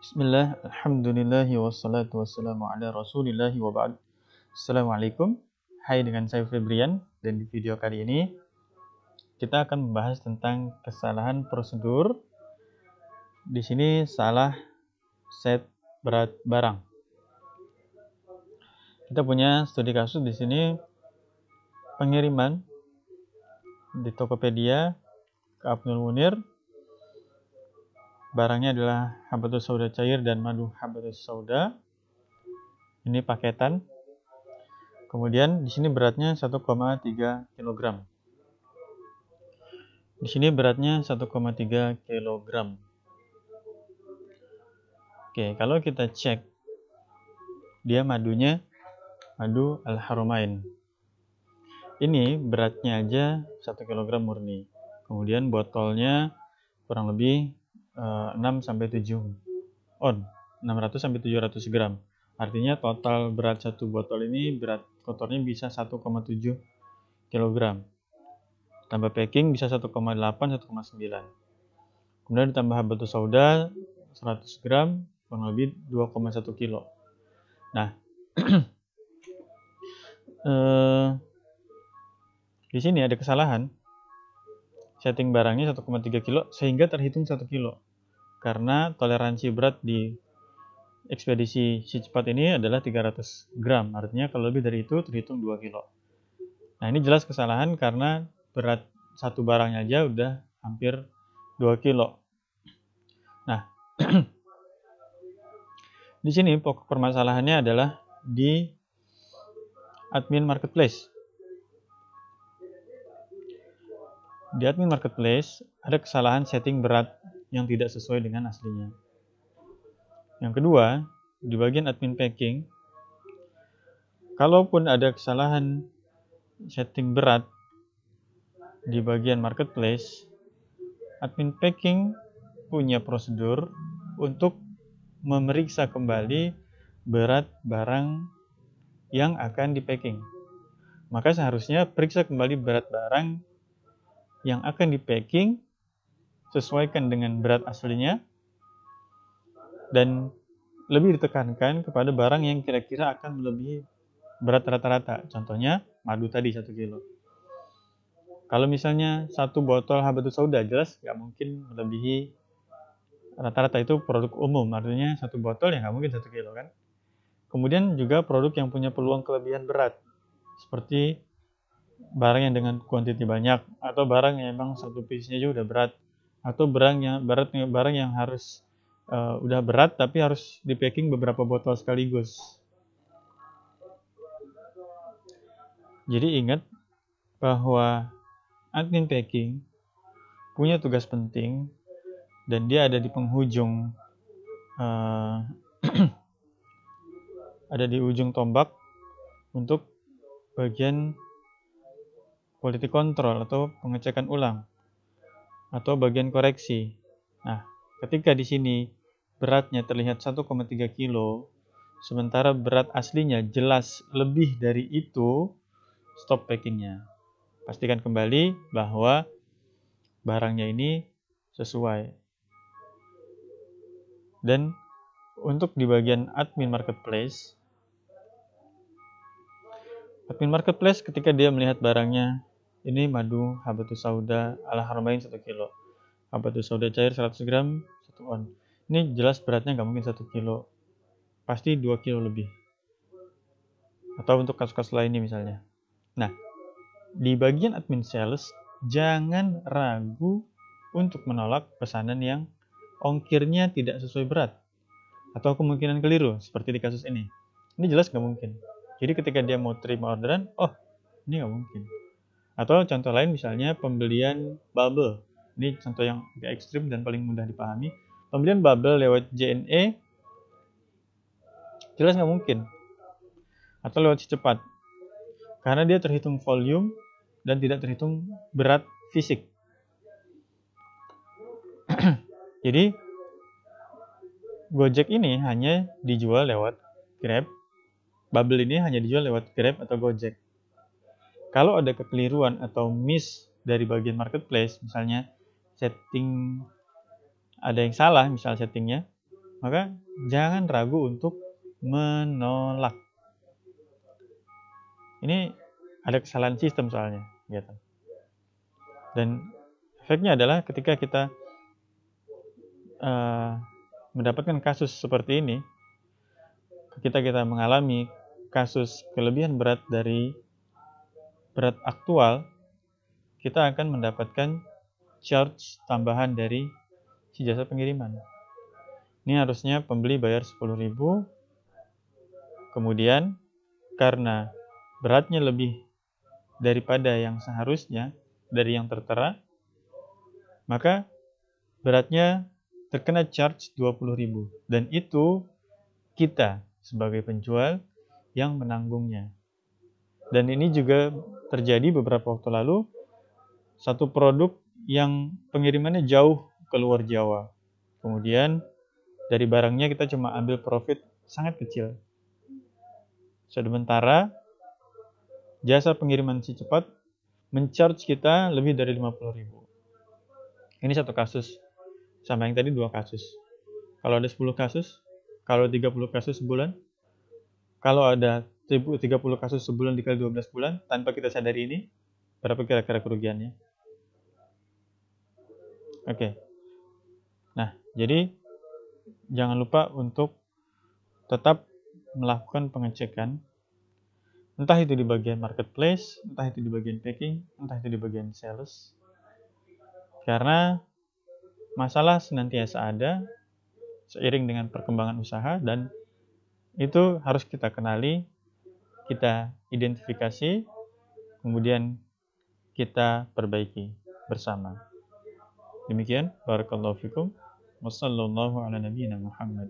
Bismillah, alhamdulillahi wassalatu wassalamu ala rasulillahi wa ba'd. Assalamualaikum, hai dengan saya Febrian, dan di video kali ini kita akan membahas tentang kesalahan prosedur. Di sini salah set berat barang. Kita punya studi kasus di sini pengiriman di Tokopedia ke Abdul Munir. Barangnya adalah habatus sauda cair dan madu habatus sauda. Ini paketan. Kemudian di sini beratnya 1,3 kg. Di sini beratnya 1,3 kg. Oke, kalau kita cek dia madunya madu al-haramain. Ini beratnya aja 1 kg murni. Kemudian botolnya kurang lebih 6 sampai 7 on, 600 sampai 700 gram. Artinya total berat satu botol ini berat kotornya bisa 1,7 kg. Tambah packing bisa 1,8, 1,9. Kemudian ditambah habatus sauda 100 gram, kurang lebih 2,1 kilo. Nah, di sini ada kesalahan. Setting barangnya 1,3 kilo sehingga terhitung 1 kilo. Karena toleransi berat di ekspedisi si cepat ini adalah 300 gram. Artinya kalau lebih dari itu terhitung 2 kilo. Nah, ini jelas kesalahan karena berat satu barangnya aja udah hampir 2 kilo. Nah, di sini pokok permasalahannya adalah di admin marketplace. Di admin marketplace ada kesalahan setting berat yang tidak sesuai dengan aslinya. Yang kedua, di bagian admin packing, kalaupun ada kesalahan setting berat di bagian marketplace, admin packing punya prosedur untuk memeriksa kembali berat barang yang akan di packing. Maka seharusnya periksa kembali berat barang yang akan di packing, sesuaikan dengan berat aslinya, dan lebih ditekankan kepada barang yang kira-kira akan melebihi berat rata-rata. Contohnya madu tadi 1 kilo. Kalau misalnya satu botol habatus sauda, jelas nggak mungkin melebihi rata-rata, itu produk umum. Artinya satu botol ya nggak mungkin 1 kilo kan. Kemudian juga produk yang punya peluang kelebihan berat, seperti barang yang dengan kuantiti banyak, atau barang yang memang satu piece-nya aja udah berat, atau barang yang harus udah berat tapi harus di packing beberapa botol sekaligus. Jadi ingat bahwa admin packing punya tugas penting dan dia ada di penghujung ada di ujung tombak untuk bagian quality control atau pengecekan ulang atau bagian koreksi. Nah, ketika di sini beratnya terlihat 1,3 kilo, sementara berat aslinya jelas lebih dari itu, stop packingnya. Pastikan kembali bahwa barangnya ini sesuai. Dan untuk di bagian admin marketplace ketika dia melihat barangnya, ini madu habatus sauda al-haramain 1 kilo, habatus sauda cair 100 gram 1 on. Ini jelas beratnya nggak mungkin 1 kilo, pasti 2 kilo lebih. Atau untuk kasus-kasus lainnya misalnya. Nah, di bagian admin sales, jangan ragu untuk menolak pesanan yang ongkirnya tidak sesuai berat atau kemungkinan keliru, seperti di kasus ini. Ini jelas nggak mungkin. Jadi ketika dia mau terima orderan, oh ini nggak mungkin. Atau contoh lain misalnya pembelian bubble. Ini contoh yang agak ekstrim dan paling mudah dipahami. Pembelian bubble lewat JNE jelas nggak mungkin. Atau lewat si cepat. Karena dia terhitung volume dan tidak terhitung berat fisik. Jadi Gojek ini hanya dijual lewat Grab. Bubble ini hanya dijual lewat Grab atau Gojek. Kalau ada kekeliruan atau miss dari bagian marketplace, misalnya setting ada yang salah, misal settingnya, maka jangan ragu untuk menolak. Ini ada kesalahan sistem soalnya, gitu. Dan efeknya adalah ketika kita mendapatkan kasus seperti ini, ketika kita mengalami kasus kelebihan berat dari berat aktual, kita akan mendapatkan charge tambahan dari si jasa pengiriman. Ini harusnya pembeli bayar 10.000, kemudian karena beratnya lebih daripada yang seharusnya, dari yang tertera, maka beratnya terkena charge 20.000. Dan itu kita sebagai penjual yang menanggungnya. Dan ini juga terjadi beberapa waktu lalu, satu produk yang pengirimannya jauh keluar Jawa. Kemudian dari barangnya kita cuma ambil profit sangat kecil. Sementara jasa pengiriman si cepat men-charge kita lebih dari 50.000. Ini satu kasus. Sama yang tadi 2 kasus. Kalau ada 10 kasus, kalau 30 kasus sebulan, kalau ada 30 kasus sebulan dikali 12 bulan, tanpa kita sadari ini, berapa kira-kira kerugiannya? Oke. Nah, jadi jangan lupa untuk tetap melakukan pengecekan, entah itu di bagian marketplace, entah itu di bagian packing, entah itu di bagian sales. Karena masalah senantiasa ada seiring dengan perkembangan usaha, dan itu harus kita kenali, kita identifikasi, kemudian kita perbaiki bersama. Demikian, barakallahu fikum. Wassallallahu ala nabiyyina Muhammad.